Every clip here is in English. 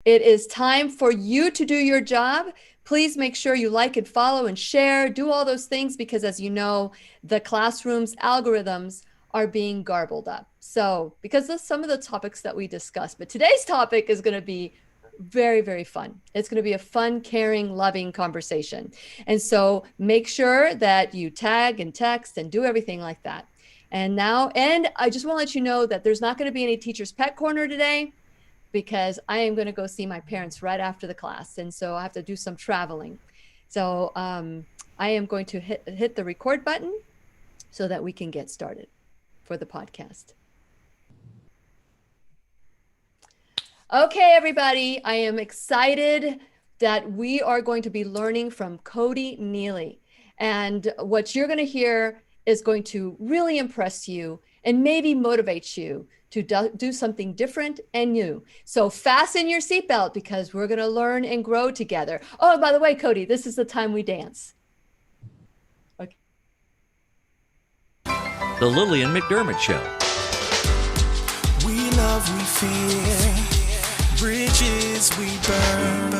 It is time for you to do your job. Please make sure you like and follow and share, do all those things, because as you know, the classroom's algorithms are being garbled up. So because of some of the topics that we discussed, but today's topic is going to be very, very fun. It's going to be a fun, caring, loving conversation. And so make sure that you tag and text and do everything like that. And I just want to let you know that there's not going to be any teacher's pet corner today, because I am going to go see my parents right after the class. And so I have to do some traveling. So I am going to hit the record button so that we can get started for the podcast. Okay, everybody, I am excited that we are going to be learning from Koedi Nealy. And what you're going to hear is going to really impress you and maybe motivate you to do something different and new. So fasten your seatbelt, because we're going to learn and grow together. Oh, by the way, Koedi, this is the time we dance. Okay. The Lillian McDermott Show. We love, we fear, bridges we burn,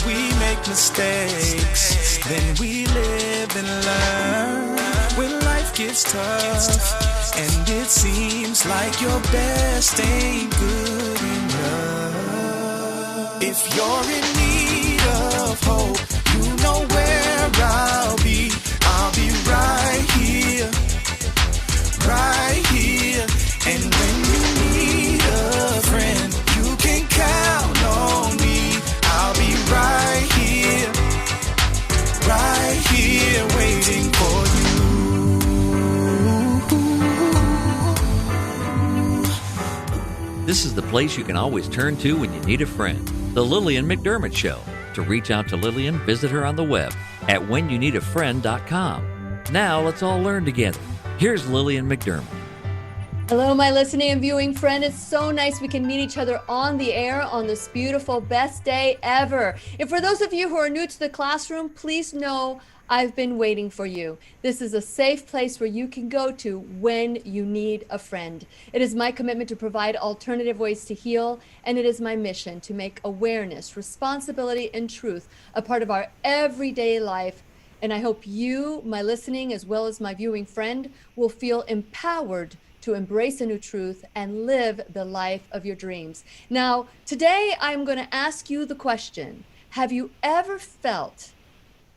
we make mistakes, then we live and learn. When life gets tough, and it seems like your best ain't good enough. If you're in need of hope, you know where I'll be. I'll be right here, right here. And when you need a friend, you can count on me. I'll be right here, waiting for you. This is the place you can always turn to when you need a friend. The Lillian McDermott Show. To reach out to Lillian, visit her on the web at whenyouneedafriend.com. Now let's all learn together. Here's Lillian McDermott. Hello, my listening and viewing friend. It's so nice we can meet each other on the air on this beautiful, best day ever. And for those of you who are new to the classroom, please know I've been waiting for you. This is a safe place where you can go to when you need a friend. It is my commitment to provide alternative ways to heal, and it is my mission to make awareness, responsibility, and truth a part of our everyday life. And I hope you, my listening, as well as my viewing friend, will feel empowered to embrace a new truth and live the life of your dreams. Now, today I'm going to ask you the question: have you ever felt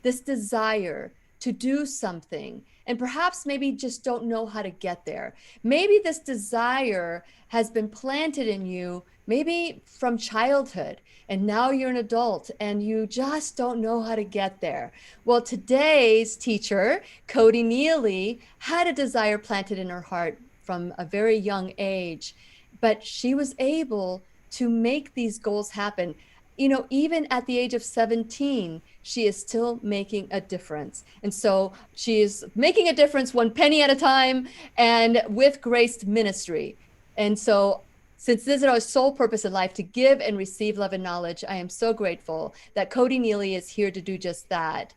this desire to do something and perhaps maybe just don't know how to get there? Maybe this desire has been planted in you, maybe from childhood, and now you're an adult and you just don't know how to get there. Well, today's teacher, Koedi Nealy, had a desire planted in her heart from a very young age, but she was able to make these goals happen. You know, even at the age of 17, she is still making a difference. And so she is making a difference one penny at a time and with Graced Ministry. And so since this is our sole purpose in life, to give and receive love and knowledge, I am so grateful that Koedi Nealy is here to do just that.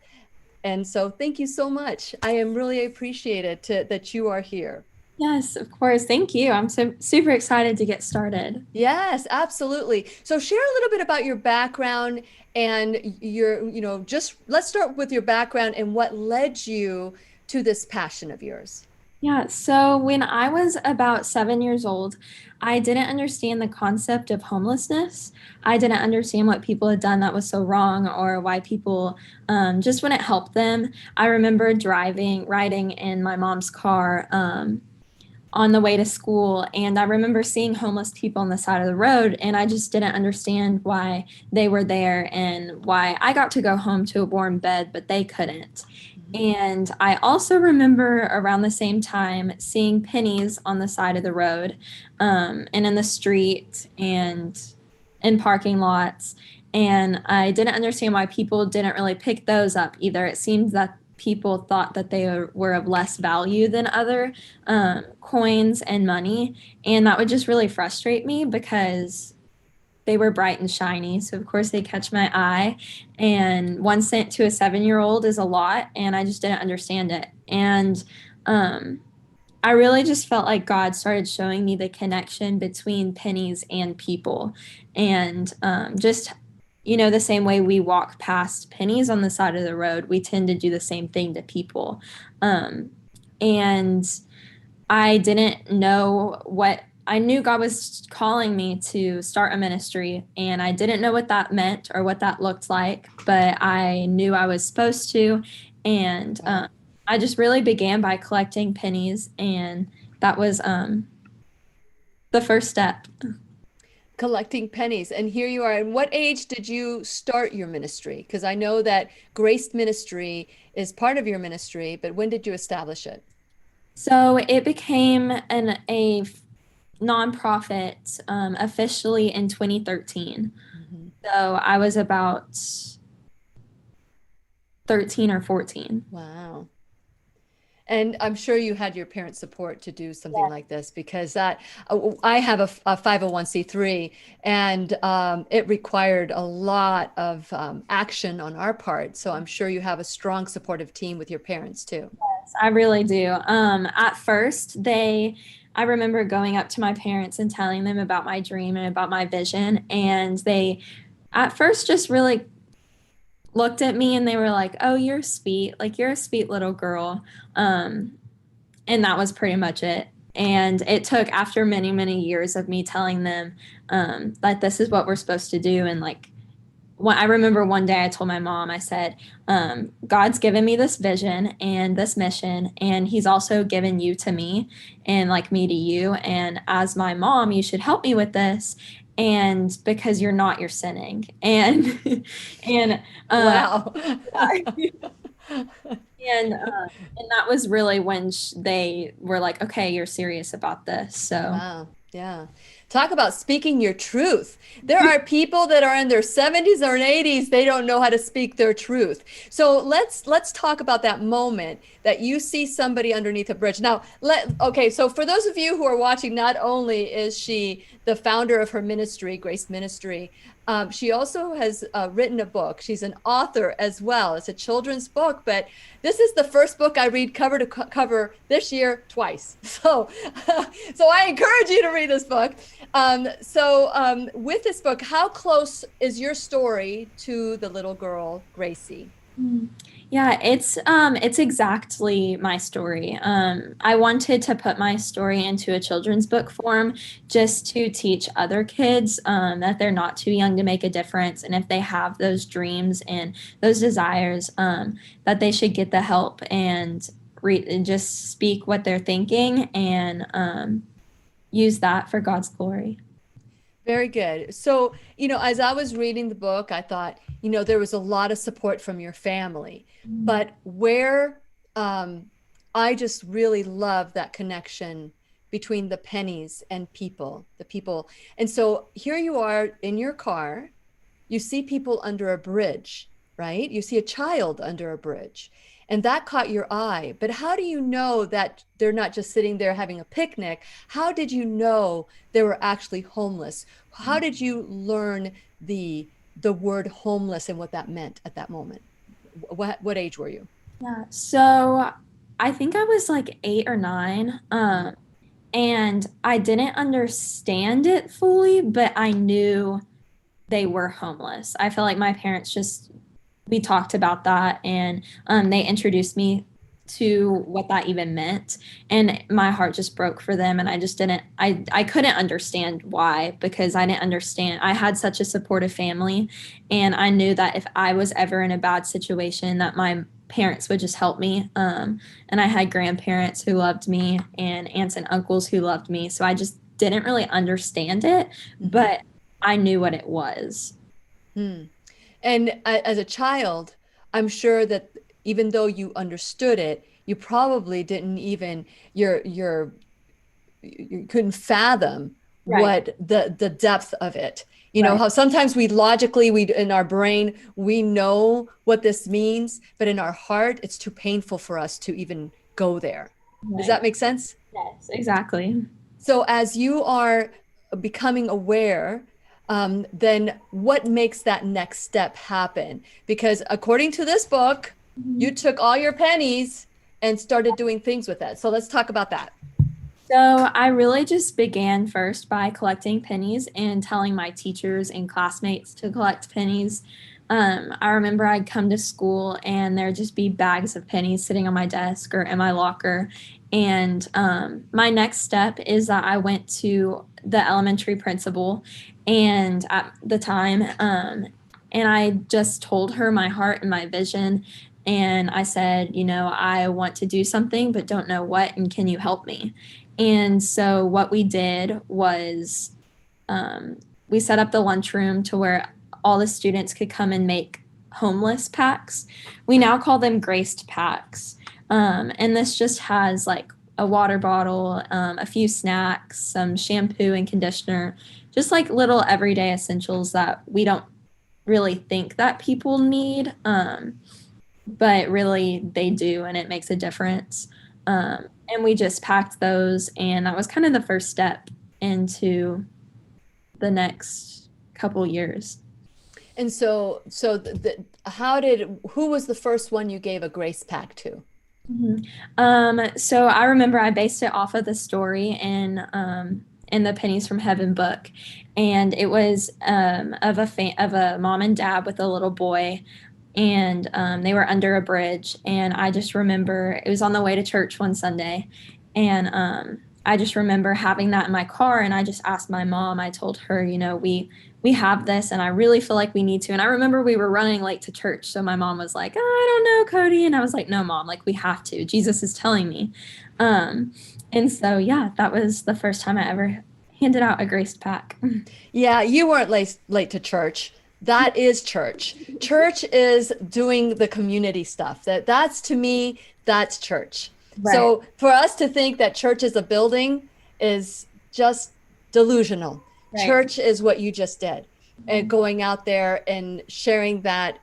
And so thank you so much. I am really appreciated that you are here. Yes, of course. Thank you. I'm so super excited to get started. Yes, absolutely. So share a little bit about your background and just let's start with your background and what led you to this passion of yours. Yeah, so when I was about 7 years old, I didn't understand the concept of homelessness. I didn't understand what people had done that was so wrong, or why people just wouldn't help them. I remember riding in my mom's car on the way to school, and I remember seeing homeless people on the side of the road, and I just didn't understand why they were there and why I got to go home to a warm bed, but they couldn't. And I also remember around the same time seeing pennies on the side of the road, and in the street and in parking lots. And I didn't understand why people didn't really pick those up either. It seemed that people thought that they were of less value than other coins and money. And that would just really frustrate me because they were bright and shiny. So of course they catch my eye, and 1 cent to a 7-year-old is a lot. And I just didn't understand it. And I really just felt like God started showing me the connection between pennies and people. And just, the same way we walk past pennies on the side of the road, we tend to do the same thing to people. And I didn't know I knew God was calling me to start a ministry, and I didn't know what that meant or what that looked like, but I knew I was supposed to. And I just really began by collecting pennies, and that was the first step. Collecting pennies. And here you are. And what age did you start your ministry? Because I know that Graced Ministry is part of your ministry, but when did you establish it? So it became a nonprofit officially in 2013. Mm-hmm. So I was about 13 or 14. Wow. And I'm sure you had your parents' support to do something like this, because that I have a 501c3, and it required a lot of action on our part. So I'm sure you have a strong supportive team with your parents too. Yes, I really do. At first, I remember going up to my parents and telling them about my dream and about my vision, and they at first just really looked at me and they were like, "Oh, you're sweet. Like, you're a sweet little girl." And that was pretty much it. And it took, after many, many years of me telling them that this is what we're supposed to do. And like, I remember one day I told my mom, I said, God's given me this vision and this mission, and he's also given you to me, and like me to you. And as my mom, you should help me with this. And because you're not, you're sinning. And Wow. and that was really when they were like, "Okay, you're serious about this." So Wow. Yeah. Talk about speaking your truth. There are people that are in their 70s or 80s, they don't know how to speak their truth. So let's talk about that moment that you see somebody underneath a bridge. Now, okay, so for those of you who are watching, not only is she the founder of her ministry, Grace Ministry, she also has written a book. She's an author as well. It's a children's book, but this is the first book I read cover to cover this year twice. So, so I encourage you to read this book. With this book, how close is your story to the little girl, Gracie? yeah, it's exactly my story. I wanted to put my story into a children's book form just to teach other kids that they're not too young to make a difference, and if they have those dreams and those desires, that they should get the help and just speak what they're thinking, and use that for God's glory. Very good. So, as I was reading the book, I thought, there was a lot of support from your family, but where I just really love that connection between the pennies and the people. And so here you are in your car, you see people under a bridge, right? You see a child under a bridge. And that caught your eye. But how do you know that they're not just sitting there having a picnic? How did you know they were actually homeless? How did you learn the word homeless and what that meant at that moment? What age were you? Yeah, so I think I was like 8 or 9. And I didn't understand it fully, but I knew they were homeless. I feel like my parents we talked about that, and they introduced me to what that even meant, and my heart just broke for them. And I couldn't understand why, because I didn't understand. I had such a supportive family, and I knew that if I was ever in a bad situation, that my parents would just help me. And I had grandparents who loved me and aunts and uncles who loved me. So I just didn't really understand it, but I knew what it was. And as a child, I'm sure that even though you understood it, you probably didn't even, you couldn't fathom what the depth of it. You know, how sometimes we logically, in our brain, we know what this means, but in our heart, it's too painful for us to even go there. Does that make sense? Yes, exactly. So as you are becoming aware, then what makes that next step happen? Because according to this book, you took all your pennies and started doing things with it. So let's talk about that. So I really just began first by collecting pennies and telling my teachers and classmates to collect pennies. I remember I'd come to school and there'd just be bags of pennies sitting on my desk or in my locker. And my next step is that I went to the elementary principal and at the time, and I just told her my heart and my vision. And I said, I want to do something, but don't know what, and can you help me? And so what we did was we set up the lunchroom to where all the students could come and make homeless packs. We now call them graced packs. And this just has like a water bottle, a few snacks, some shampoo and conditioner, just like little everyday essentials that we don't really think that people need, but really they do, and it makes a difference. And we just packed those, and that was kind of the first step into the next couple years. And so who was the first one you gave a grace pack to? So I remember I based it off of the story in the Pennies From Heaven book, and it was of a mom and dad with a little boy, and they were under a bridge. And I just remember it was on the way to church one Sunday, and I just remember having that in my car, and I just asked my mom. I told her, we have this, and I really feel like we need to. And I remember we were running late to church, so my mom was like, "Oh, I don't know, Koedi," and I was like, "No, Mom, like we have to. Jesus is telling me." And so yeah, that was the first time I ever handed out a graced pack. Yeah, you weren't late to church. That is church. Church is doing the community stuff. That's to me, that's church. Right. So for us to think that church is a building is just delusional. Right. Church is what you just did, and going out there and sharing that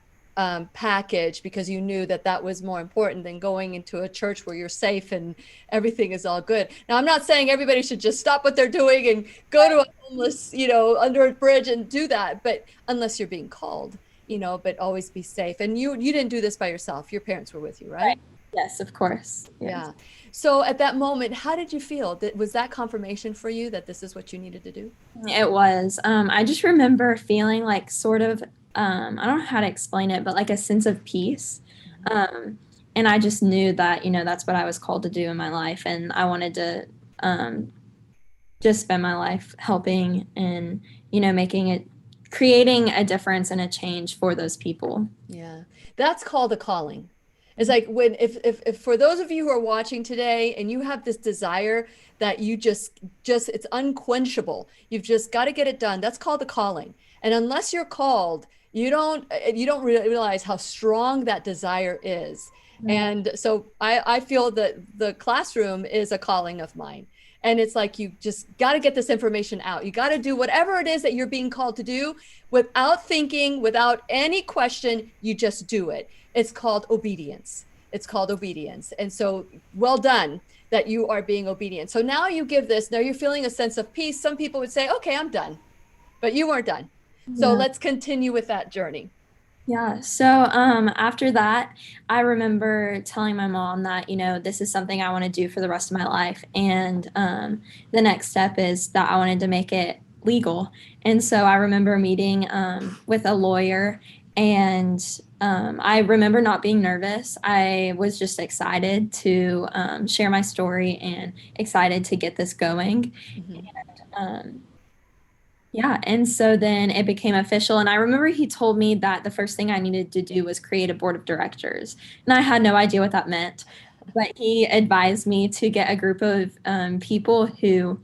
package because you knew that was more important than going into a church where you're safe and everything is all good. Now, I'm not saying everybody should just stop what they're doing and go to a homeless, under a bridge and do that, but unless you're being called, but always be safe. And you didn't do this by yourself. Your parents were with you, right? Yes, of course. Yes. Yeah. So at that moment, how did you feel? Was that confirmation for you that this is what you needed to do? It was. I just remember feeling like sort of, I don't know how to explain it, but like a sense of peace. And I just knew that, that's what I was called to do in my life. And I wanted to just spend my life helping and, creating a difference and a change for those people. Yeah. That's called a calling. It's like when, if for those of you who are watching today and you have this desire that you just it's unquenchable, you've just got to get it done. That's called a calling. And unless you're called, you don't realize how strong that desire is. Right. And so I feel that the classroom is a calling of mine. And it's like, you just got to get this information out. You got to do whatever it is that you're being called to do without thinking, without any question. You just do it. It's called obedience. It's called obedience. And so well done that you are being obedient. So now you give this, now you're feeling a sense of peace. Some people would say, okay, I'm done, but you weren't done. So let's continue with that journey. Yeah. So after that, I remember telling my mom that, this is something I want to do for the rest of my life. And the next step is that I wanted to make it legal. And so I remember meeting with a lawyer, and I remember not being nervous. I was just excited to share my story and excited to get this going. Mm-hmm. And so then it became official. And I remember he told me that the first thing I needed to do was create a board of directors. And I had no idea what that meant. But he advised me to get a group of people who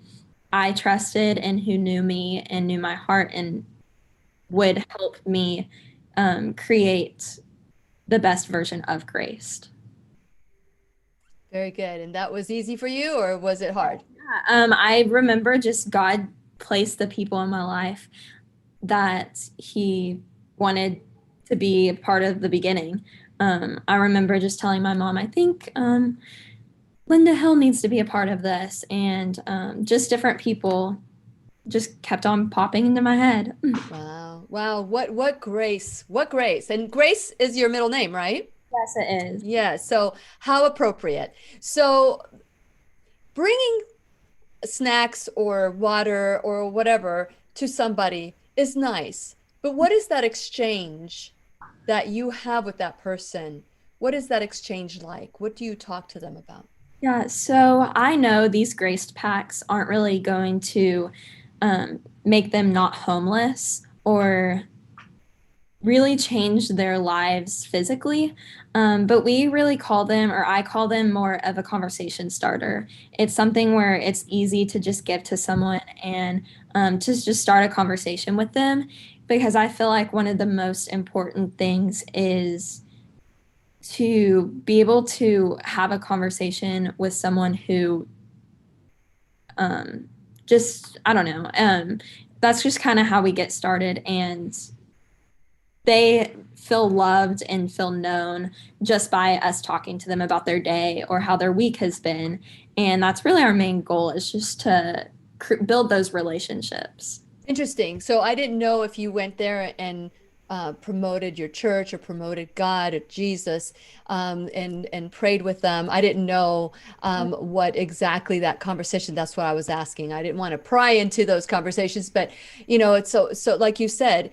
I trusted and who knew me and knew my heart and would help me create the best version of Graced. Very good. And that was easy for you, or was it hard? Yeah, I remember just God placed the people in my life that he wanted to be a part of the beginning. I remember just telling my mom, I think Linda Hill needs to be a part of this. And just different people just kept on popping into my head. Wow. What grace. And Grace is your middle name, right? Yes, it is. Yeah. So how appropriate. So bringing snacks or water or whatever to somebody is nice. But what is that exchange that you have with that person? What is that exchange like? What do you talk to them about? Yeah, so I know these graced packs aren't really going to make them not homeless or really change their lives physically. But we really call them, or I call them, more of a conversation starter. It's something where it's easy to just give to someone and to just start a conversation with them. Because I feel like one of the most important things is to be able to have a conversation with someone who just, I don't know, that's just kind of how we get started. And they feel loved and feel known just by us talking to them about their day or how their week has been. And that's really our main goal, is just to build those relationships. Interesting. So I didn't know if you went there and promoted your church or promoted God or Jesus, and prayed with them. I didn't know what exactly that conversation. That's what I was asking. I didn't want to pry into those conversations, but it's so like you said,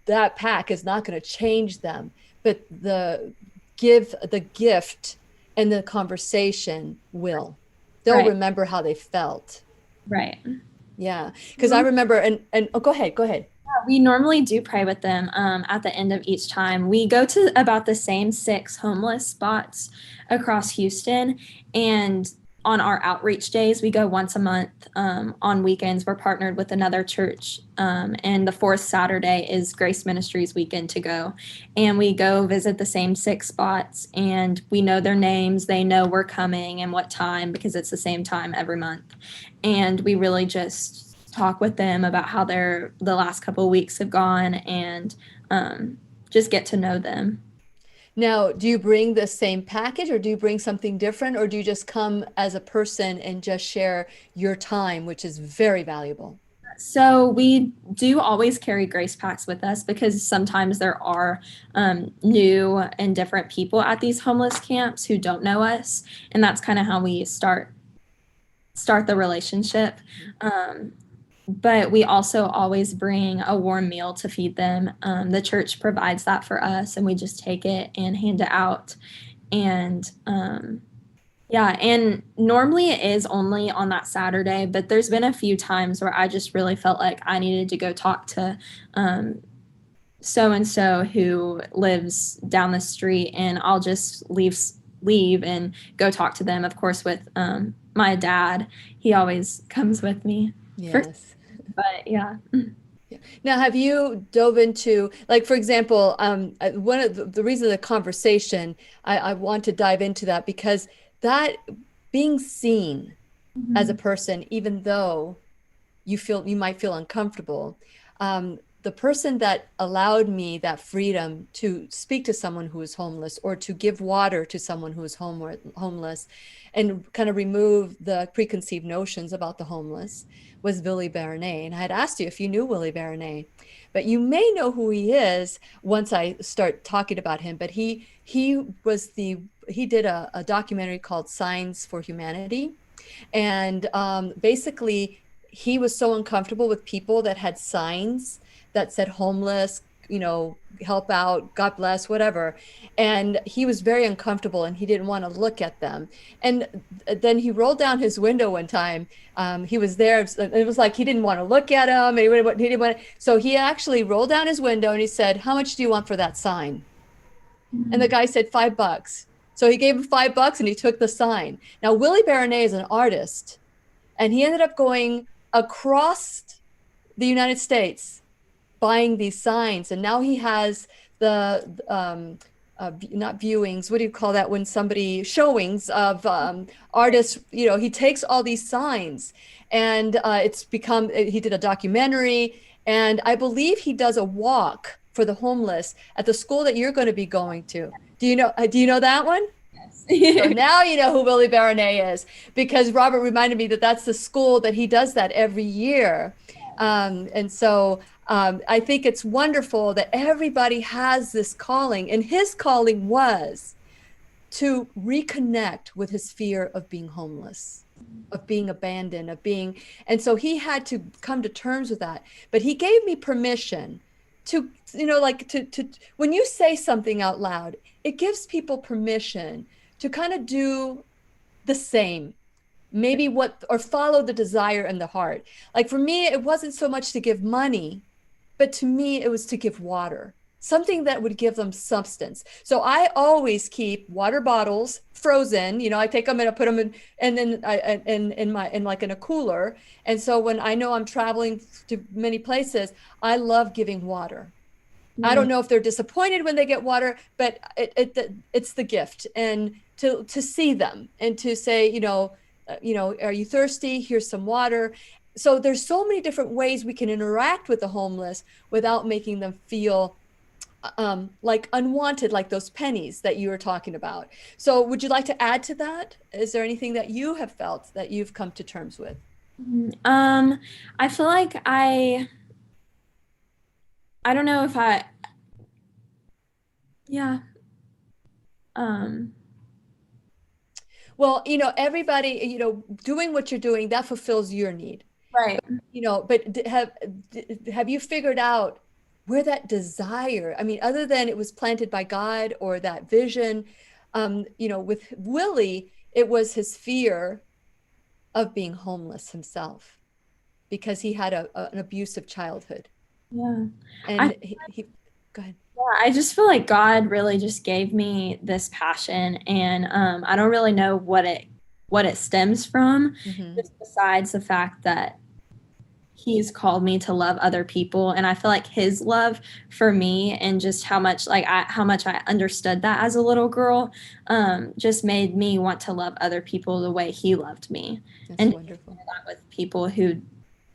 that pack is not going to change them, but the gift and the conversation will. They'll Right. remember how they felt. Right. Yeah, because I remember, and oh, go ahead, go ahead. We normally do pray with them at the end of each time. We go to about the same 6 homeless spots across Houston. And on our outreach days, we go once a month. On weekends, we're partnered with another church. And the 4th Saturday is Graced Ministries weekend to go. And we go visit the same 6 spots. And we know their names. They know we're coming and what time, because it's the same time every month. And we really just talk with them about how the last couple of weeks have gone, and just get to know them. Now, do you bring the same package, or do you bring something different, or do you just come as a person and just share your time, which is very valuable? So we do always carry grace packs with us, because sometimes there are new and different people at these homeless camps who don't know us, and that's kind of how we start the relationship. But we also always bring a warm meal to feed them. The church provides that for us, and we just take it and hand it out. And yeah, and normally it is only on that Saturday, but there's been a few times where I just really felt like I needed to go talk to so and so who lives down the street, and I'll just leave and go talk to them. Of course, with my dad, he always comes with me. Yes. But yeah. Now, have you dove into, like, for example, one of the reason the conversation, I want to dive into that, because that being seen as a person, even though you might feel uncomfortable, the person that allowed me that freedom to speak to someone who is homeless, or to give water to someone who is homeless, and kind of remove the preconceived notions about the homeless, was Bernay. And I had asked you if you knew Bernay, but you may know who he is once I start talking about him. But he did a documentary called Signs for Humanity. And basically, he was so uncomfortable with people that had signs that said homeless, help out, God bless, whatever. And he was very uncomfortable, and he didn't want to look at them. And then he rolled down his window one time. He was there. It was like he didn't want to look at him. He didn't want. So he actually rolled down his window and he said, "How much do you want for that sign?" And the guy said, $5. So he gave him $5 and he took the sign. Now, Bernay is an artist, and he ended up going across the United States buying these signs. And now he has the not viewings, what do you call that when somebody, showings of artists, he takes all these signs, and he did a documentary, and I believe he does a walk for the homeless at the school that you're going to be going to. Do you know that one? So now you know who Bernay is, because Robert reminded me that that's the school that he does that every year. And so I think it's wonderful that everybody has this calling, and his calling was to reconnect with his fear of being homeless. of being abandoned, and so he had to come to terms with that. But he gave me permission to, like to when you say something out loud, it gives people permission to kind of do the same, maybe or follow the desire in the heart. Like for me, it wasn't so much to give money, but to me, it was to give water, something that would give them substance. So I always keep water bottles frozen. I take them and I put them in, and then in a cooler. And so when I know I'm traveling to many places, I love giving water. I don't know if they're disappointed when they get water, but it's the gift, and to see them and to say, are you thirsty? Here's some water. So there's so many different ways we can interact with the homeless without making them feel like unwanted, like those pennies that you were talking about. So would you like to add to that? Is there anything that you have felt that you've come to terms with? I feel like I don't know if yeah. Well, everybody, doing what you're doing, that fulfills your need. Right. But have you figured out where that desire, I mean, other than it was planted by God or that vision, with Willie, it was his fear of being homeless himself because he had an abusive childhood. Yeah. And go ahead. Yeah, I just feel like God really just gave me this passion, and I don't really know what it stems from, just besides the fact that he's called me to love other people. And I feel like his love for me and just how much I understood that as a little girl, just made me want to love other people the way he loved me. That's and wonderful. That with people who,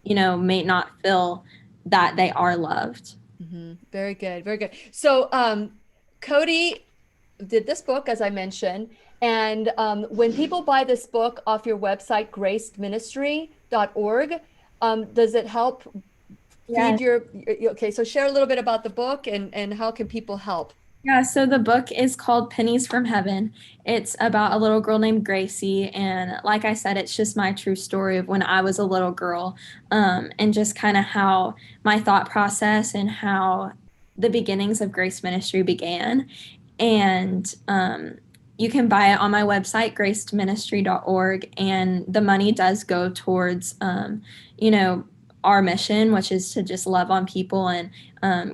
may not feel that they are loved. Very good. Very good. So Koedi did this book, as I mentioned. And when people buy this book off your website, gracedministry.org, does it help feed okay, so share a little bit about the book and how can people help? Yeah, so the book is called Pennies From Heaven. It's about a little girl named Gracie. And like I said, it's just my true story of when I was a little girl, and just kind of how my thought process and how the beginnings of Grace Ministry began. And you can buy it on my website, gracedministry.org. And the money does go towards, our mission, which is to just love on people and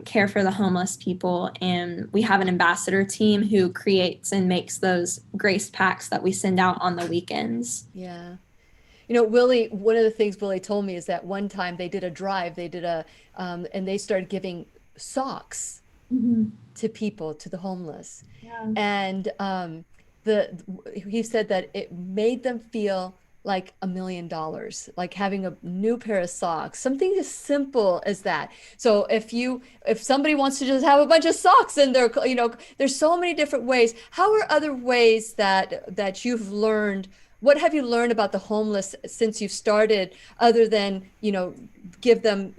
care for the homeless people. And we have an ambassador team who creates and makes those grace packs that we send out on the weekends. Yeah. Willie, one of the things Willie told me is that one time they did a drive, and they started giving socks to people, to the homeless. Yeah. And he said that it made them feel like $1 million, like having a new pair of socks, something as simple as that. So if somebody wants to just have a bunch of socks in their, there's so many different ways. How are other ways that you've learned? What have you learned about the homeless since you've started, other than, give them,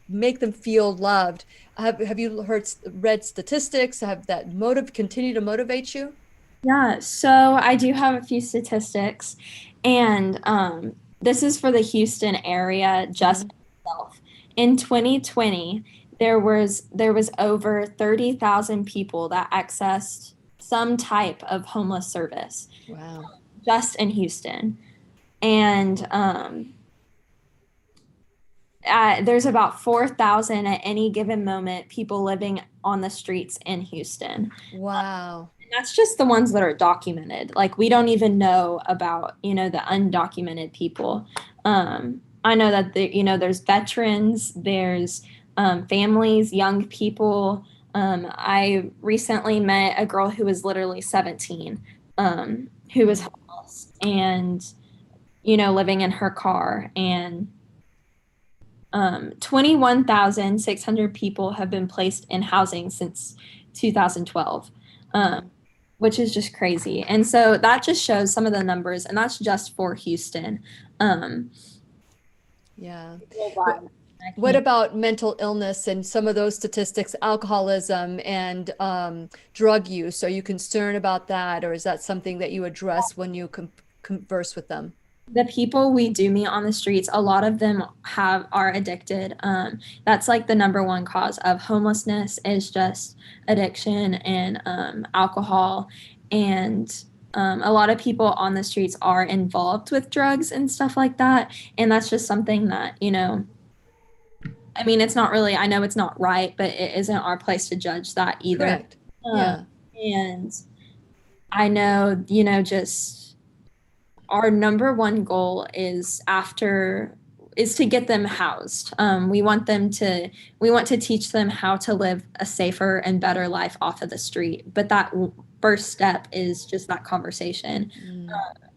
make them feel loved? Have you read statistics? Have that continue to motivate you? Yeah, so I do have a few statistics, and this is for the Houston area just itself. In 2020, there was over 30,000 people that accessed some type of homeless service. Wow. Just in Houston. And there's about 4,000 at any given moment people living on the streets in Houston. Wow. That's just the ones that are documented. Like, we don't even know about, the undocumented people. I know that, there's veterans, there's families, young people. I recently met a girl who was literally 17, who was homeless and, living in her car. And 21,600 people have been placed in housing since 2012. Which is just crazy. And so that just shows some of the numbers, and that's just for Houston. Yeah. What about mental illness and some of those statistics, alcoholism and drug use? Are you concerned about that, or is that something that you address when you converse with them? The people we do meet on the streets, a lot of them are addicted. That's like the number one cause of homelessness is just addiction and alcohol. And a lot of people on the streets are involved with drugs and stuff like that. And that's just something that, I mean, it's not really, I know it's not right, but it isn't our place to judge that either. Correct. Yeah. And I know, just our number one goal is to get them housed. We want to teach them how to live a safer and better life off of the street. But that first step is just that conversation.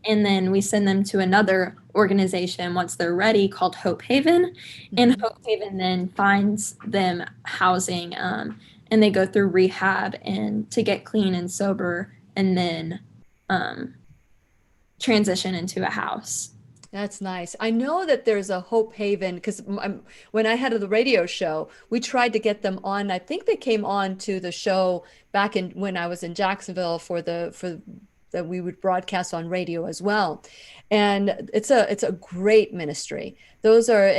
And then we send them to another organization once they're ready called Hope Haven. And Hope Haven then finds them housing, and they go through rehab and to get clean and sober, and then transition into a house. That's nice. I know that there's a Hope Haven because when I had the radio show, we tried to get them on. I think they came on to the show back when I was in Jacksonville for that we would broadcast on radio as well. And it's a great ministry. Those are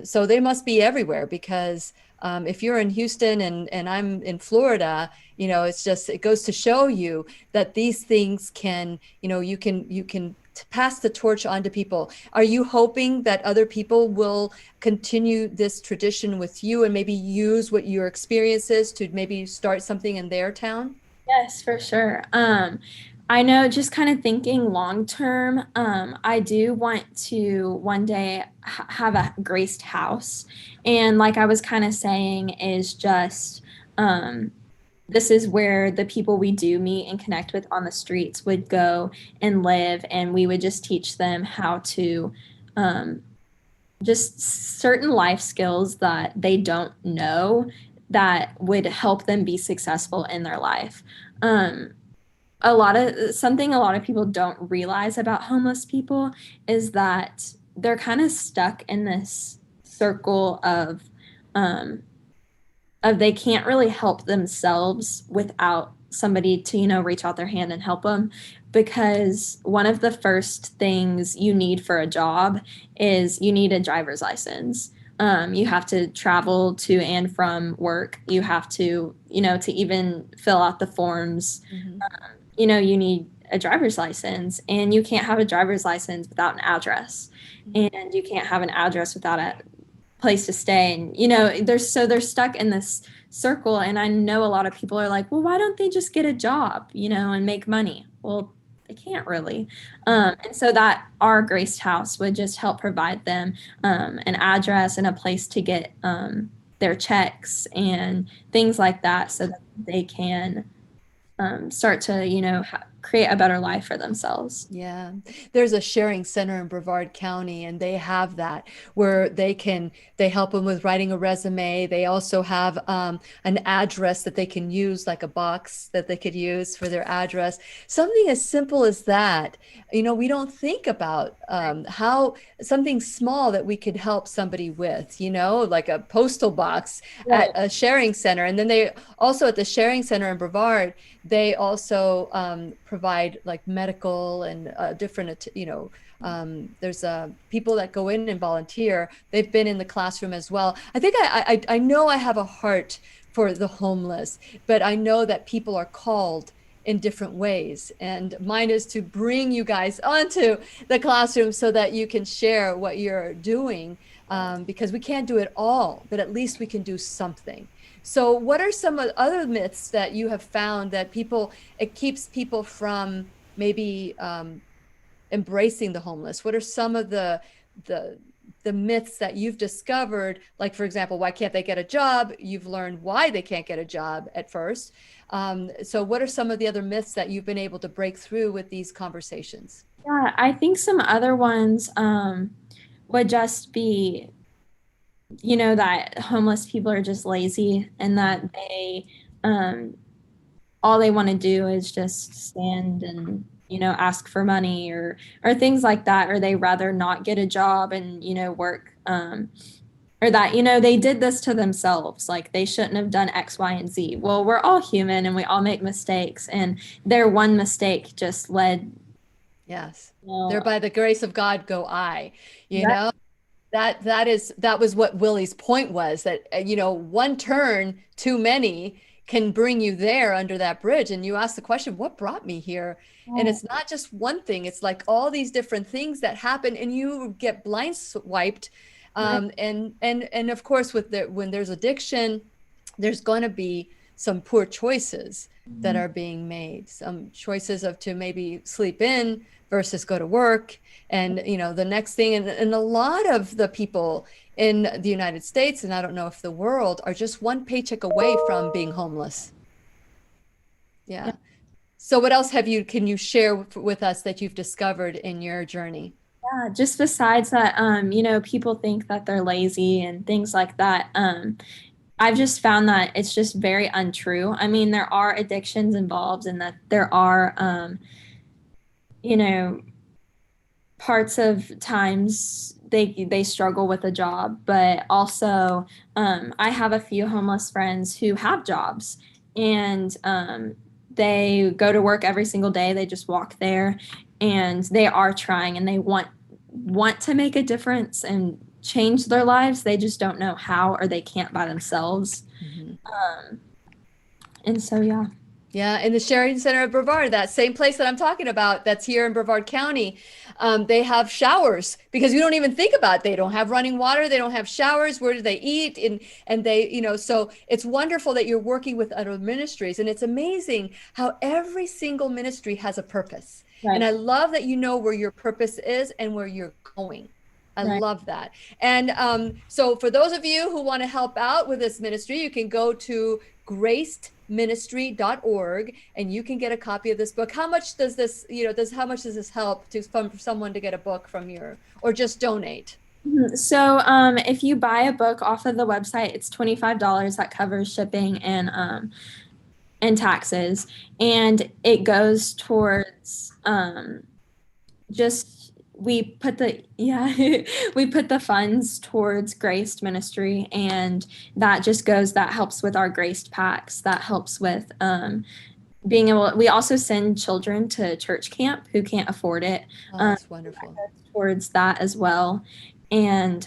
so they must be everywhere because if you're in Houston and I'm in Florida, it goes to show you that these things can, you can pass the torch on to people. Are you hoping that other people will continue this tradition with you and maybe use what your experience is to maybe start something in their town? Yes, for sure. I know, just kind of thinking long term, I do want to one day have a graced house. And like I was kind of saying, is just this is where the people we do meet and connect with on the streets would go and live. And we would just teach them how to just certain life skills that they don't know that would help them be successful in their life. Something a lot of people don't realize about homeless people is that they're kind of stuck in this circle of they can't really help themselves without somebody to, reach out their hand and help them, because one of the first things you need for a job is you need a driver's license. You have to travel to and from work. You have to, to even fill out the forms. You need a driver's license, and you can't have a driver's license without an address, and you can't have an address without a place to stay. And, they're stuck in this circle. And I know a lot of people are like, well, why don't they just get a job, and make money? Well, they can't really. And so that our Graced House would just help provide them an address and a place to get their checks and things like that, so that they can start to, create a better life for themselves. Yeah. There's a sharing center in Brevard County, and they have that where they help them with writing a resume. They also have an address that they can use, like a box that they could use for their address. Something as simple as that. We don't think about how something small that we could help somebody with, like a postal box at a sharing center. And then they also at the sharing center in Brevard, they also provide like medical and different, there's people that go in and volunteer. They've been in the classroom as well. I think I know I have a heart for the homeless, but I know that people are called in different ways. And mine is to bring you guys onto the classroom so that you can share what you're doing, because we can't do it all, but at least we can do something. So what are some of the other myths that you have found that it keeps people from maybe embracing the homeless? What are some of the myths that you've discovered? Like, for example, why can't they get a job? You've learned why they can't get a job at first. So what are some of the other myths that you've been able to break through with these conversations? Yeah, I think some other ones would just be, that homeless people are just lazy, and that they all they want to do is just stand and ask for money or things like that, or they rather not get a job and work, or that they did this to themselves, like they shouldn't have done X, Y, and Z. Well, we're all human and we all make mistakes, and their one mistake just led Yes. There Well, by the grace of God go I, you that, know? That was what Willie's point was, that one turn too many can bring you there under that bridge. And you ask the question, what brought me here? And right, it's not just one thing, it's like all these different things that happen and you get blind swiped. right. And of course when there's addiction, there's going to be some poor choices that Mhm. are being made, some choices of to maybe sleep in versus go to work. And the next thing, and a lot of the people in the United States, and I don't know if the world, are just one paycheck away from being homeless. Yeah. Yeah. So what else can you share with us that you've discovered in your journey? Yeah, just besides that, people think that they're lazy and things like that. I've just found that it's just very untrue. I mean, there are addictions involved and that there are, you know, parts of times they struggle with a job, but also I have a few homeless friends who have jobs and they go to work every single day. They just walk there and they are trying and they want to make a difference and change their lives. They just don't know how or they can't by themselves. Mhm. Um, and so yeah. Yeah, in the Sheridan Center of Brevard, that same place that I'm talking about, that's here in Brevard County, they have showers because you don't even think about it. They don't have running water, they don't have showers. Where do they eat? And they, so it's wonderful that you're working with other ministries, and it's amazing how every single ministry has a purpose. And Right. I love that you know where your purpose is and where you're going. I Right. love that. And so for those of you who want to help out with this ministry, you can go to gracedministry.org and you can get a copy of this book. How much does this, how much does this help from someone to get a book from or just donate? So, if you buy a book off of the website, it's $25 that covers shipping and taxes, and it goes towards just we put the yeah we put the funds towards Graced Ministry, and that helps with our Graced packs. That helps with being able. We also send children to church camp who can't afford it. Oh, Um, that's wonderful. Towards that as well. And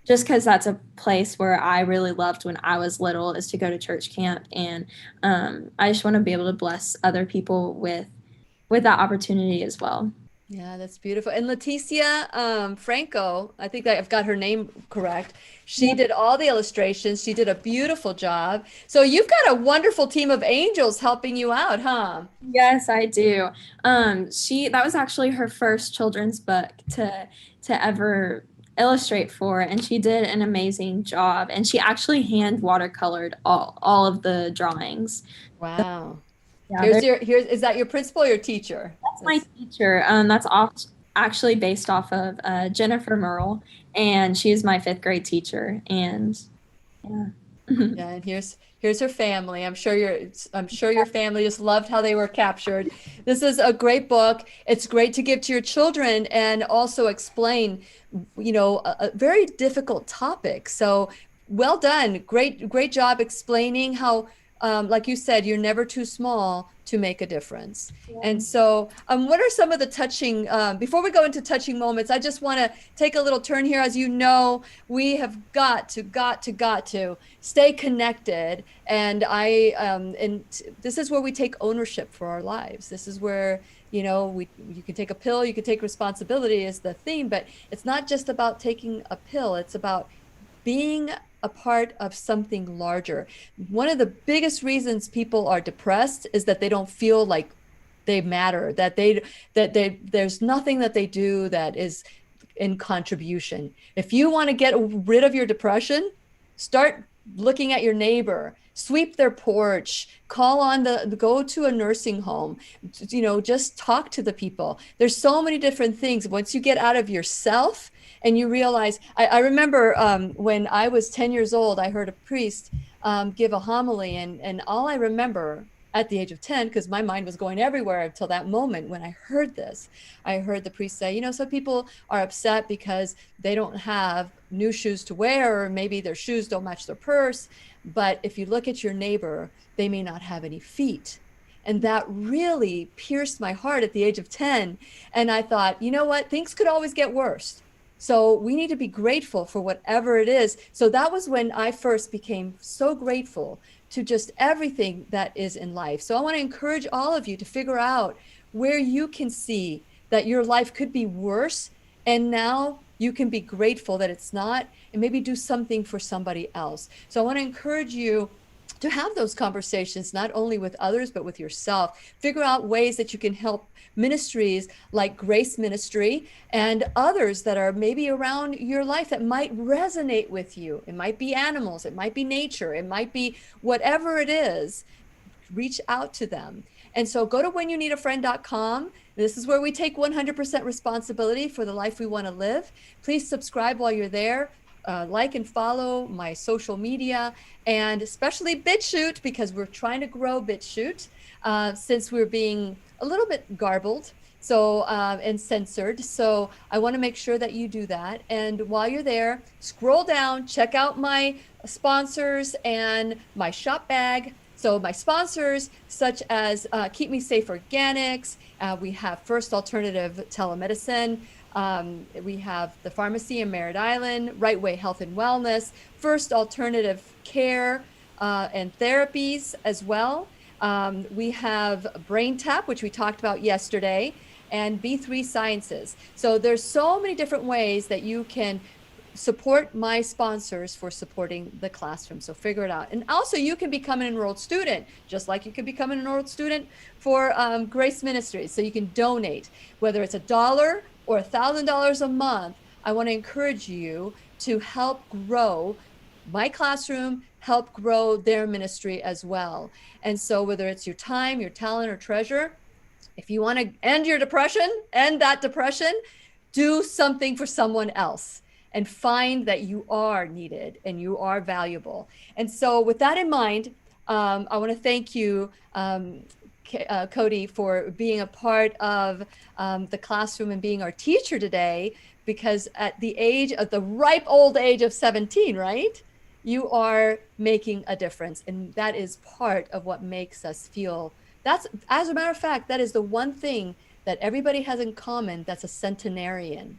just because that's a place where I really loved when I was little is to go to church camp. And I just want to be able to bless other people with that opportunity as well. Yeah, that's beautiful. And Leticia Franco, I think that I've got her name correct. She Yeah. did all the illustrations. She did a beautiful job. So you've got a wonderful team of angels helping you out, huh? Yes, I do. That was actually her first children's book to ever illustrate for, and she did an amazing job. And she actually hand watercolored all of the drawings. Wow. Yeah, they're Is that your principal or your teacher? That's my teacher. Actually based off of Jennifer Merle, and she is my fifth grade teacher. And yeah. Yeah, and here's her family. I'm sure your family just loved how they were captured. This is a great book. It's great to give to your children and also explain, a very difficult topic. So well done. Great job explaining how, like you said, you're never too small to make a difference. And so, what are some of the touching, before we go into touching moments, I just want to take a little turn here. As you know, we have got to stay connected. And this is where we take ownership for our lives. This is where, you can take a pill, you can take responsibility is the theme, but it's not just about taking a pill. It's about being a part of something larger. One of the biggest reasons people are depressed is that they don't feel like they matter, that there's nothing that they do that is in contribution. If you want to get rid of your depression, start looking at your neighbor, sweep their porch, go to a nursing home, just talk to the people. There's so many different things. Once you get out of yourself and you realize, I remember when I was 10 years old, I heard a priest give a homily, and all I remember at the age of 10, because my mind was going everywhere until that moment when I heard this, I heard the priest say, some people are upset because they don't have new shoes to wear, or maybe their shoes don't match their purse. But if you look at your neighbor, they may not have any feet. And that really pierced my heart at the age of 10. And I thought, you know what, things could always get worse. So we need to be grateful for whatever it is. So that was when I first became so grateful to just everything that is in life. So I want to encourage all of you to figure out where you can see that your life could be worse, and now you can be grateful that it's not, and maybe do something for somebody else. So I want to encourage you to have those conversations, not only with others, but with yourself. Figure out ways that you can help ministries like Grace Ministry and others that are maybe around your life that might resonate with you. It might be animals, it might be nature, it might be whatever it is. Reach out to them. And so go to whenyounneedafriend.com. This is where we take 100% responsibility for the life we want to live. Please subscribe while you're there. Like and follow my social media, and especially BitChute, because we're trying to grow BitChute since we're being a little bit garbled and censored. So I want to make sure that you do that. And while you're there, scroll down, check out my sponsors and my shop bag. So my sponsors, such as Keep Me Safe Organics, we have First Alternative Telemedicine, we have the pharmacy in Merritt Island, Right Way Health and Wellness, First Alternative Care and Therapies as well. We have Brain Tap, which we talked about yesterday, and B3 Sciences. So there's so many different ways that you can support my sponsors for supporting the classroom. So figure it out. And also you can become an enrolled student, just like you can become an enrolled student for Grace Ministries. So you can donate, whether it's $1 or $1,000 a month. I want to encourage you to help grow my classroom, help grow their ministry as well. And so whether it's your time, your talent, or treasure, if you want to end that depression, do something for someone else and find that you are needed and you are valuable. And so with that in mind, I want to thank you, Koedi, for being a part of the classroom and being our teacher today, because at the ripe old age of 17, right? You are making a difference. And that is part of what makes us feel. As a matter of fact, that is the one thing that everybody has in common that's a centenarian,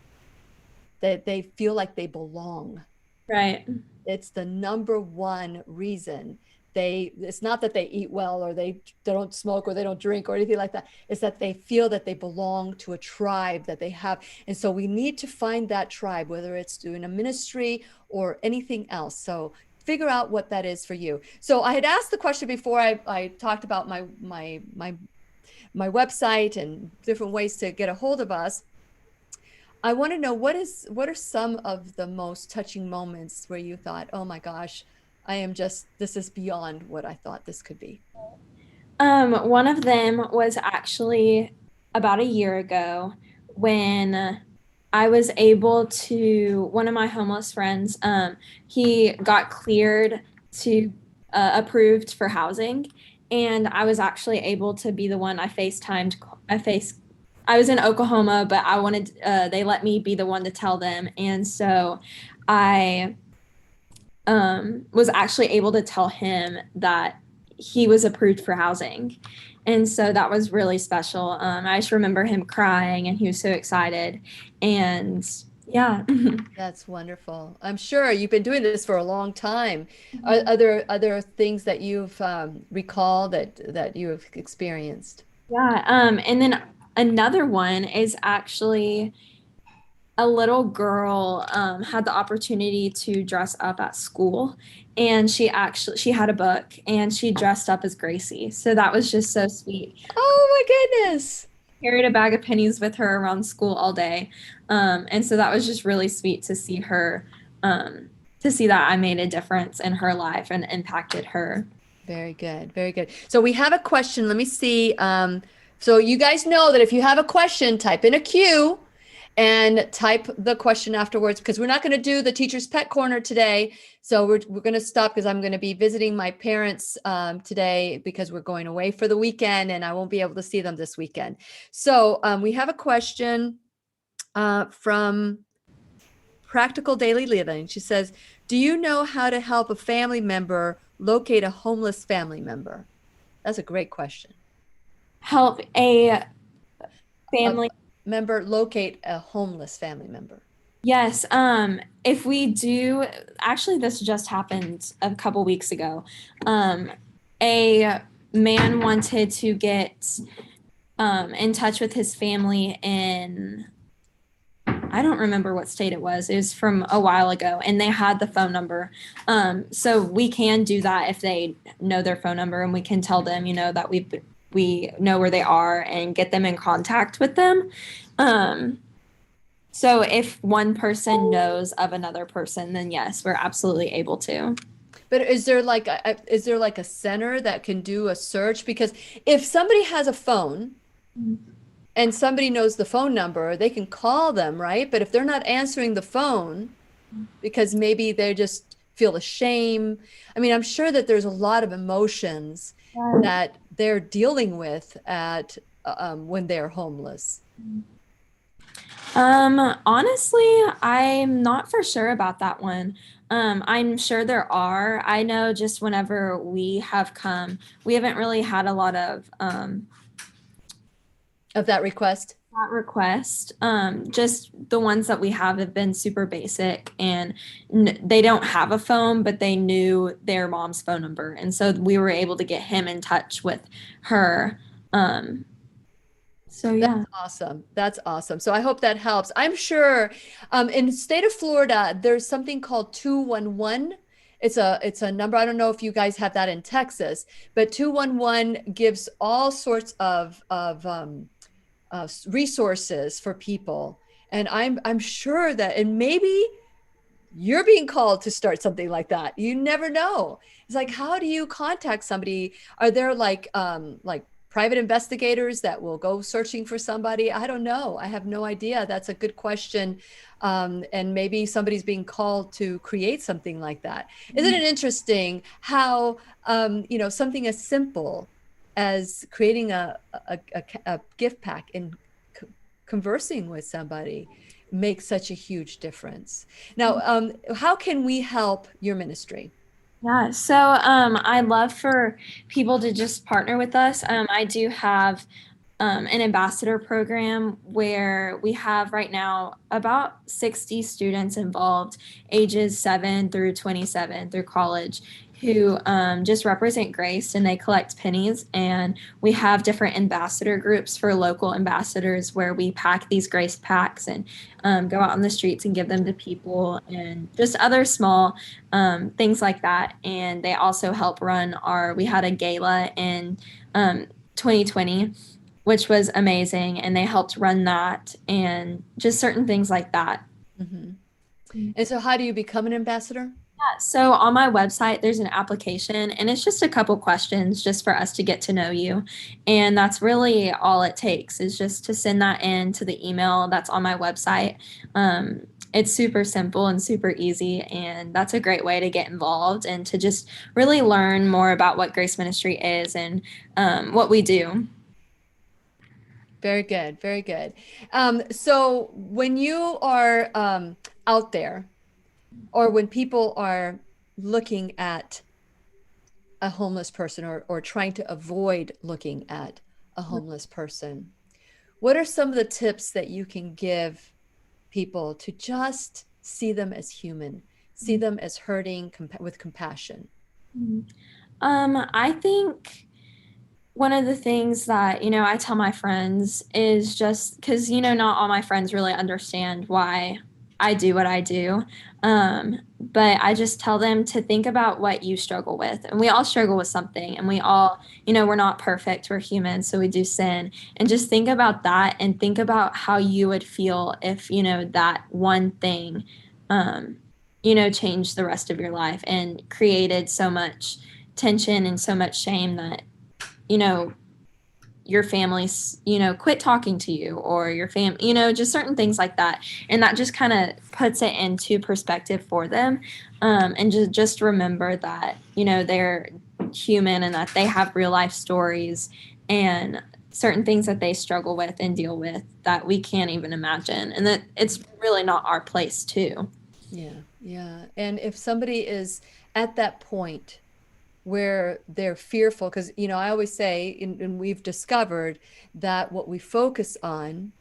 that they feel like they belong. Right. It's the number one reason. It's not that they eat well or they don't smoke or they don't drink or anything like that. It's that they feel that they belong to a tribe that they have. And so we need to find that tribe, whether it's doing a ministry or anything else. So figure out what that is for you. So I had asked the question before I talked about my website and different ways to get a hold of us. I want to know what are some of the most touching moments where you thought, oh my gosh, this is beyond what I thought this could be. One of them was actually about a year ago when I was able to, one of my homeless friends, he got cleared to approved for housing, and I was actually able to be the one I was in Oklahoma, but I wanted, they let me be the one to tell them. And so I was actually able to tell him that he was approved for housing. And so that was really special. I just remember him crying and he was so excited. And yeah. That's wonderful. I'm sure you've been doing this for a long time. Are there other things that you've recalled that you have experienced? Yeah. And then another one is actually a little girl had the opportunity to dress up at school, and she had a book and she dressed up as Gracie. So that was just so sweet. Oh my goodness. Carried a bag of pennies with her around school all day. And so that was just really sweet to see her, to see that I made a difference in her life and impacted her. Very good. Very good. So we have a question. Let me see. So you guys know that if you have a question, type in a Q and type the question afterwards, because we're not going to do the Teacher's Pet Corner today. So we're going to stop because I'm going to be visiting my parents today because we're going away for the weekend and I won't be able to see them this weekend. So we have a question from Practical Daily Living. She says, do you know how to help a family member locate a homeless family member? That's a great question. help a A family. member locate a homeless family member. Yes, if we do, actually, this just happened a couple weeks ago. A man wanted to get in touch with his family in, I don't remember what state it was. It was from a while ago, and they had the phone number. So we can do that if they know their phone number, and we can tell them, that we know where they are and get them in contact with them. So if one person knows of another person, then yes, we're absolutely able to. But is there like a center that can do a search? Because if somebody has a phone and somebody knows the phone number, they can call them, right? But if they're not answering the phone because maybe they just feel ashamed, I mean, I'm sure that there's a lot of emotions that they're dealing with at when they're homeless. Honestly, I'm not for sure about that one. I'm sure there are. I know just whenever we have come, we haven't really had a lot of Of that request? that request. Just the ones that we have been super basic, and they don't have a phone, but they knew their mom's phone number, and so we were able to get him in touch with her. So That's yeah. awesome. That's awesome. So I hope that helps. I'm sure in the state of Florida, there's something called 211. It's a number. I don't know if you guys have that in Texas, but 211 gives all sorts of resources for people. And I'm sure that, and maybe you're being called to start something like that. You never know. It's like, how do you contact somebody? Are there like private investigators that will go searching for somebody? I don't know. I have no idea. That's a good question. And maybe somebody's being called to create something like that. Isn't it interesting how something as simple as creating a gift pack and conversing with somebody makes such a huge difference. Now, how can we help your ministry? Yeah, so I'd love for people to just partner with us. I do have an ambassador program where we have right now about 60 students involved, ages 7 through 27 through college, who just represent Grace, and they collect pennies. And we have different ambassador groups for local ambassadors where we pack these Grace packs and go out on the streets and give them to people, and just other small things like that. And they also help run we had a gala in 2020, which was amazing. And they helped run that and just certain things like that. Mhm. And so how do you become an ambassador? Yeah, so on my website, there's an application, and it's just a couple questions just for us to get to know you. And that's really all it takes, is just to send that in to the email that's on my website. It's super simple and super easy, and that's a great way to get involved and to just really learn more about what Grace Ministry is and what we do. Very good, very good. So when you are out there, or when people are looking at a homeless person, or trying to avoid looking at a homeless person, what are some of the tips that you can give people to just see them as human, see them as hurting with compassion? I think one of the things that, I tell my friends is just because, not all my friends really understand why I do what I do. But I just tell them to think about what you struggle with. And we all struggle with something, and we all, we're not perfect. We're humans, so we do sin. And just think about that, and think about how you would feel if, that one thing, changed the rest of your life and created so much tension and so much shame that, you know, your family's, quit talking to you, or your just certain things like that. And that just kind of puts it into perspective for them. And just remember that, they're human, and that they have real life stories and certain things that they struggle with and deal with that we can't even imagine. And that it's really not our place to. Yeah, yeah. And if somebody is at that point where they're fearful. Because, you know, I always say, and we've discovered that what we focus on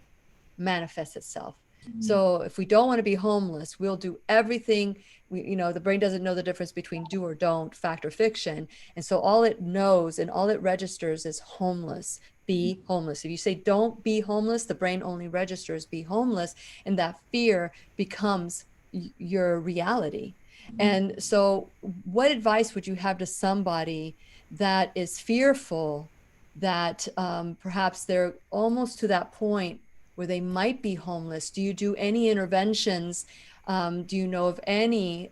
manifests itself. So if we don't want to be homeless, we'll do everything. You know, the brain doesn't know the difference between do or don't, fact or fiction. And so all it knows and all it registers is homeless, be homeless. If you say don't be homeless, the brain only registers be homeless, and that fear becomes your reality. And so what advice would you have to somebody that is fearful that perhaps they're almost to that point where they might be homeless? Do you do any interventions? Do you know of any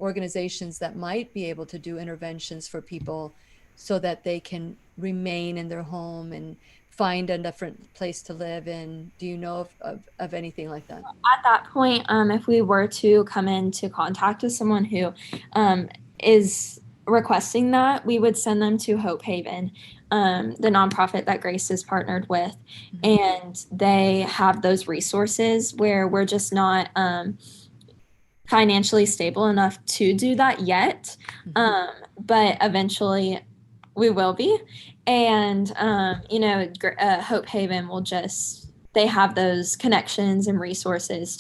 organizations that might be able to do interventions for people so that they can remain in their home and find a different place to live in? Do you know of anything like that? At that point, if we were to come into contact with someone who is requesting that, we would send them to Hope Haven, the nonprofit that Grace is partnered with. And they have those resources where we're just not financially stable enough to do that yet. But eventually we will be. And, you know, Hope Haven will just, they have those connections and resources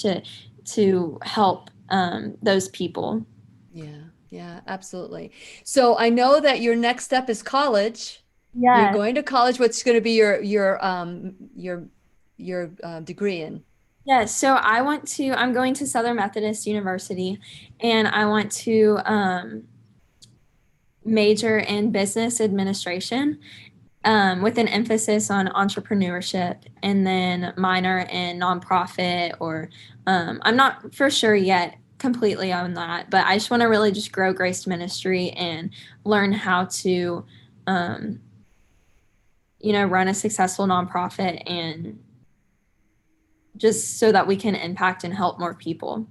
to help those people. Yeah, absolutely. So I know that your next step is college. Yeah. You're going to college. What's going to be your degree in? Yeah, so I'm going to Southern Methodist University, and I want to major in business administration with an emphasis on entrepreneurship, and then minor in nonprofit, or I'm not for sure yet completely on that, but I just want to really just grow Graced Ministry and learn how to, you know, run a successful nonprofit, and just so that we can impact and help more people.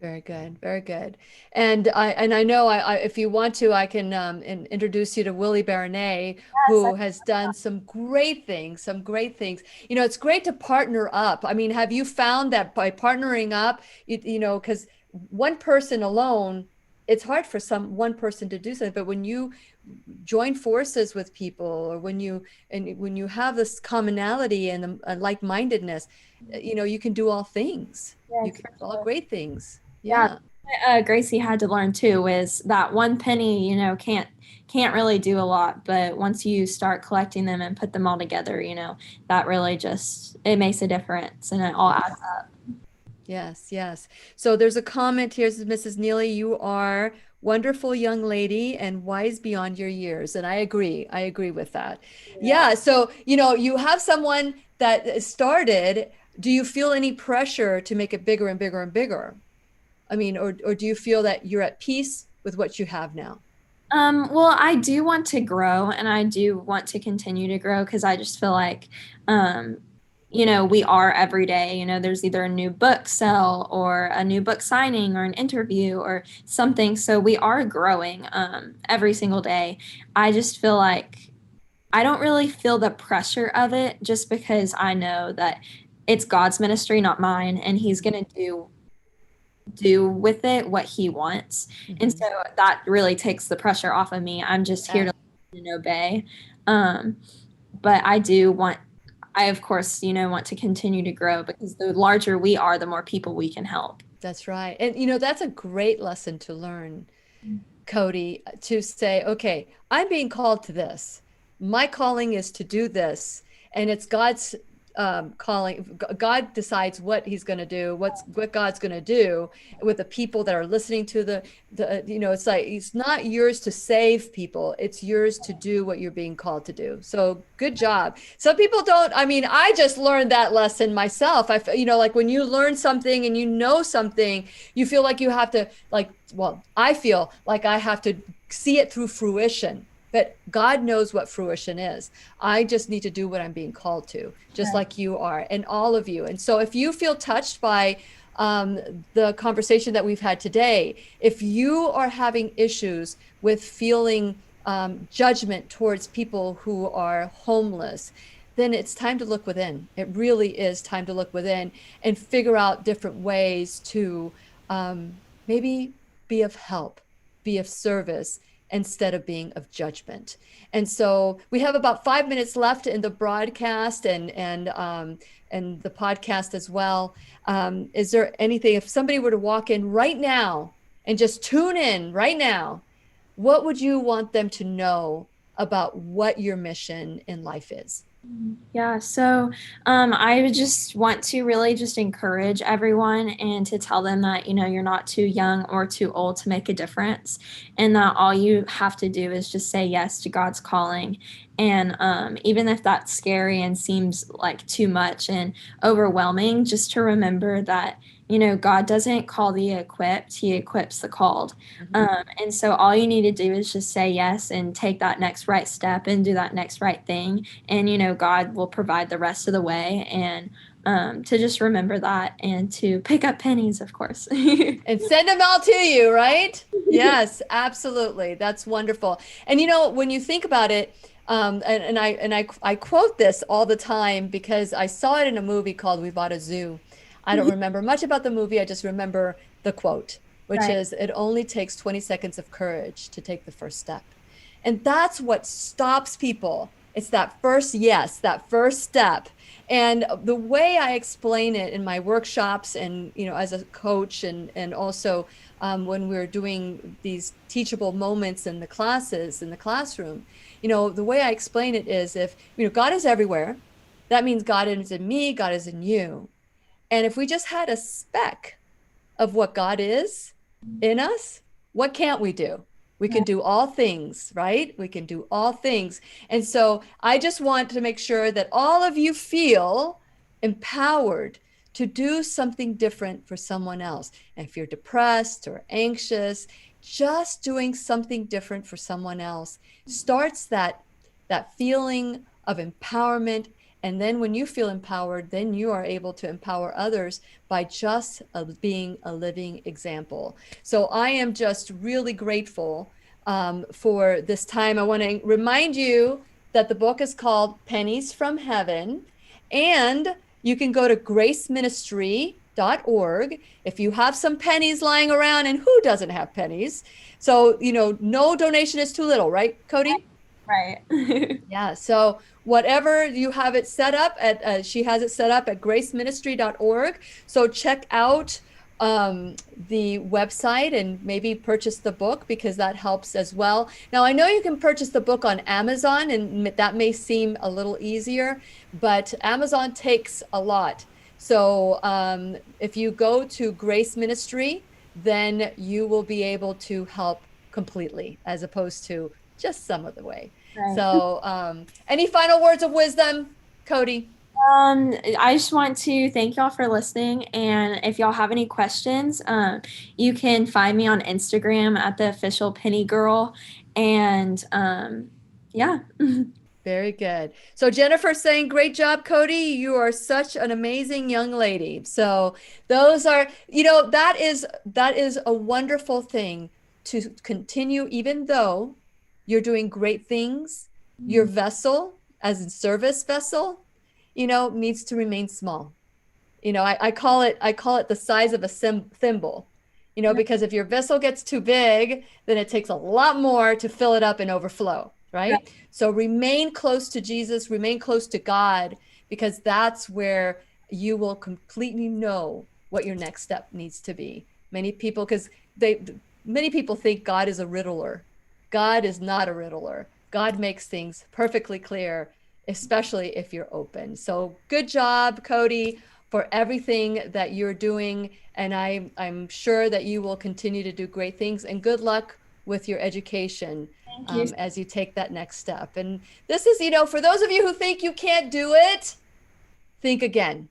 Very good, very good. And I know if you want to, I can introduce you to Willie Bernay, who has done some great things, You know, it's great to partner up. I mean, have you found that by partnering up, you know, because one person alone, it's hard for one person to do something, but when you join forces with people, or when you have this commonality and like-mindedness, you know, you can do all things. Yes, you can do all great things. Yeah. Gracie had to learn too is that one penny, you know, can't really do a lot, but once you start collecting them and put them all together, you know, that really just, it makes a difference, and it all adds up. Yes, yes. So there's a comment here, says Mrs. Nealy, you are wonderful young lady and wise beyond your years. And I agree with that. Yeah. So, you know, you have someone that started. Do you feel any pressure to make it bigger and bigger and bigger? I mean, or do you feel that you're at peace with what you have now? Well, I do want to grow, and I do want to continue to grow, because I just feel like, you know, we are every day, you know, there's either a new book sell or a new book signing or an interview or something. So we are growing every single day. I just feel like I don't really feel the pressure of it, just because I know that it's God's ministry, not mine, and he's going to do with it what he wants. And so that really takes the pressure off of me. I'm just here to listen and obey. But I of course, you know, want to continue to grow, because the larger we are, the more people we can help. That's right. And, you know, that's a great lesson to learn, Koedi, to say, okay, I'm being called to this. My calling is to do this. And it's God's calling. God decides what he's going to do, what God's going to do with the people that are listening to the, you know, it's like, it's not yours to save people. It's yours to do what you're being called to do. So good job. Some people don't, I mean, I just learned that lesson myself. You know, like when you learn something and you know something, you feel like you have to I feel like I have to see it through fruition. But God knows what fruition is. I just need to do what I'm being called to, just like you are, and all of you. And so if you feel touched by the conversation that we've had today, if you are having issues with feeling judgment towards people who are homeless, then it's time to look within. It really is time to look within and figure out different ways to maybe be of help, be of service, instead of being of judgment. And so we have about 5 minutes left in the broadcast and the podcast as well. Is there anything, if somebody were to walk in right now and just tune in right now, what would you want them to know about what your mission in life is? Yeah, so I would just want to really just encourage everyone and to tell them that, you're not too young or too old to make a difference, and that all you have to do is just say yes to God's calling. And even if that's scary and seems like too much and overwhelming, just to remember that, God doesn't call the equipped, he equips the called. And so all you need to do is just say yes and take that next right step and do that next right thing. And, God will provide the rest of the way. And to just remember that and to pick up pennies, of course. And send them all to you, right? Yes, absolutely. That's wonderful. And, when you think about it, I quote this all the time because I saw it in a movie called We Bought a Zoo. I don't remember much about the movie. I just remember the quote, which is, it only takes 20 seconds of courage to take the first step. And that's what stops people. It's that first yes, that first step. And the way I explain it in my workshops and, as a coach and also when we're doing these teachable moments in the classes, in the classroom, the way I explain it is if, God is everywhere, that means God is in me, God is in you. And if we just had a speck of what God is in us, what can't we do? We can do all things, right? We can do all things. And so I just want to make sure that all of you feel empowered to do something different for someone else. And if you're depressed or anxious, just doing something different for someone else starts that feeling of empowerment. And then when you feel empowered, then you are able to empower others by just being a living example. So I am just really grateful for this time. I want to remind you that the book is called Pennies From Heaven, and you can go to graceministry.org if you have some pennies lying around, and who doesn't have pennies? So, no donation is too little, right, Koedi? Right. Yeah. So whatever you have it set up at, she has it set up at graceministry.org. So check out the website and maybe purchase the book because that helps as well. Now, I know you can purchase the book on Amazon and that may seem a little easier, but Amazon takes a lot. So if you go to Grace Ministry, then you will be able to help completely as opposed to just some of the way. Right. So any final words of wisdom, Koedi? I just want to thank y'all for listening. And if y'all have any questions, you can find me on Instagram at the official Penny Girl. And yeah. Very good. So Jennifer's saying, great job, Koedi. You are such an amazing young lady. So those are, that is a wonderful thing to continue, even though you're doing great things. Your vessel, as in service vessel, needs to remain small. I call it the size of a thimble, because if your vessel gets too big, then it takes a lot more to fill it up and overflow, right? So remain close to Jesus, remain close to God, because that's where you will completely know what your next step needs to be. Many people think God is a riddler. God is not a riddler. God makes things perfectly clear, especially if you're open. So good job, Koedi, for everything that you're doing. And I'm sure that you will continue to do great things, and good luck with your education as you take that next step. And this is, for those of you who think you can't do it, think again.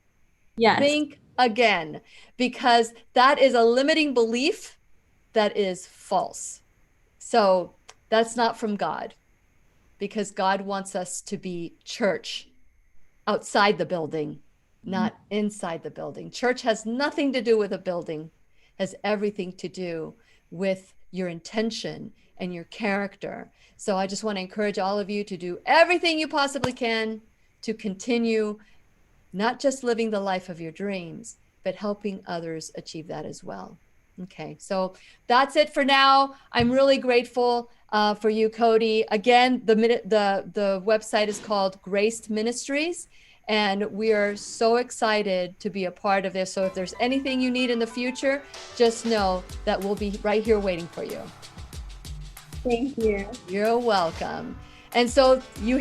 Yes. Think again, because that is a limiting belief that is false. So that's not from God, because God wants us to be church outside the building, not inside the building. Church has nothing to do with a building, has everything to do with your intention and your character. So I just want to encourage all of you to do everything you possibly can to continue not just living the life of your dreams, but helping others achieve that as well. Okay, so that's it for now. I'm really grateful for you, Koedi. Again, the website is called Graced Ministries, and we are so excited to be a part of this. So if there's anything you need in the future, just know that we'll be right here waiting for you. Thank you. You're welcome. And so you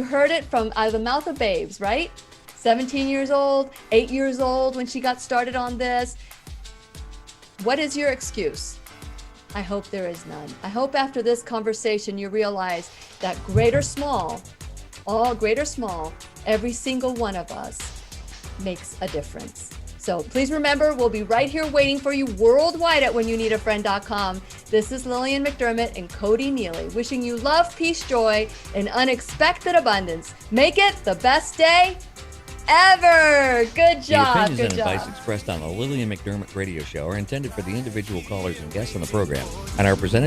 heard it from out of the mouth of babes, right? 17 years old, 8 years old when she got started on this. What is your excuse? I hope there is none. I hope after this conversation you realize that great or small, all great or small, every single one of us makes a difference. So please remember, we'll be right here waiting for you worldwide at whenyouneedafriend.com. This is Lillian McDermott and Koedi Nealy wishing you love, peace, joy, and unexpected abundance. Make it the best day ever. Good job. The opinions Good and job. advice expressed on the Lillian McDermott radio show are intended for the individual callers and guests on the program and are presented